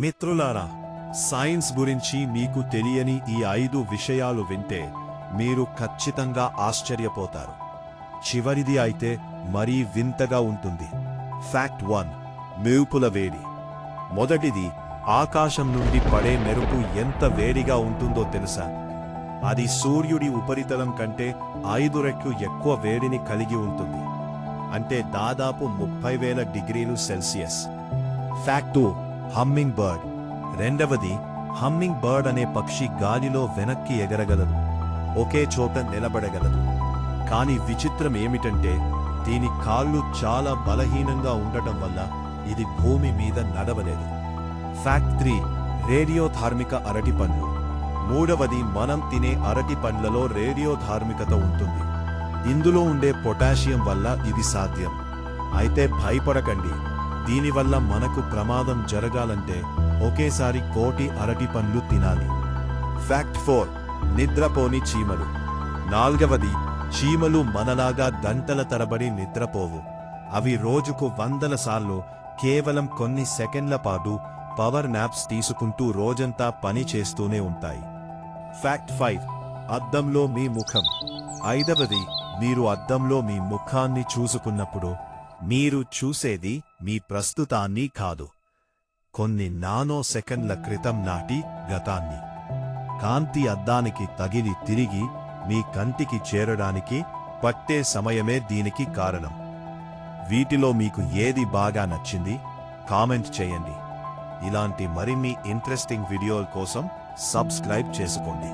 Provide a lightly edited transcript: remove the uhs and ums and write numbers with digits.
మిత్రులారా, సైన్స్ గురించి మీకు తెలియని ఈ 5 విషయాలు వింటే మీరు ఖచ్చితంగా ఆశ్చర్యపోతారు. చివరిది అయితే మరీ వింతగా ఉంటుంది. ఫ్యాక్ట్ 1. మెరుపుల వేడి. మొదటిది, ఆకాశం నుండి పడే మెరుపు ఎంత వేడిగా ఉంటుందో తెలుసా? అది సూర్యుడి ఉపరితలం కంటే 5 రెట్లు ఎక్కువ వేడిని కలిగి ఉంటుంది. అంటే దాదాపు 30,000 డిగ్రీలు సెల్సియస్. ఫ్యాక్ట్ 2. Humming bird. రెండవది, హమ్మింగ్ బర్డ్ అనే పక్షి గాలిలో వెనక్కి ఎగరగలదు, ఒకే చోట నిలబడగలదు. కాని విచిత్రం ఏమిటంటే దీని కాళ్ళు చాలా బలహీనంగా ఉండటం వల్ల ఇది భూమి మీద నడవలేదు. ఫ్యాక్ట్ 3. రేడియోధార్మిక అరటిపండ్లు. మూడవది, మనం తినే అరటి పండ్లలో రేడియోధార్మికత ఉంటుంది. ఇందులో ఉండే పొటాషియం వల్ల ఇది సాధ్యం. అయితే భయపడకండి, దీనివల్ల మనకు ప్రమాదం జరగాలంటే ఒకేసారి 1,000,000 అరటి పండ్లు తినాలి. ఫ్యాక్ట్ 4. నిద్రపోని చీమలు. నాల్గవది, చీమలు మనలాగా గంటల తరబడి నిద్రపోవు. అవి రోజుకు 100 సార్లు కేవలం కొన్ని సెకండ్ల పాటు పవర్ నాప్స్ తీసుకుంటూ రోజంతా పని చేస్తూనే ఉంటాయి. ఫ్యాక్ట్ 5. అద్దంలో మీ ముఖం. ఐదవది, మీరు అద్దంలో మీ ముఖాన్ని చూసుకున్నప్పుడు మీరు చూసేది మీ ప్రస్తుతాన్ని కాదు, కొన్ని నానో సెకండ్ల క్రితం నాటి గతాన్ని. కాంతి అద్దానికి తగిలి తిరిగి మీ కంటికి చేరడానికి పట్టే సమయమే దీనికి కారణం. వీటిలో మీకు ఏది బాగా నచ్చింది? కామెంట్ చేయండి. ఇలాంటి మరిన్ని ఇంట్రెస్టింగ్ వీడియోల కోసం సబ్స్క్రైబ్ చేసుకోండి.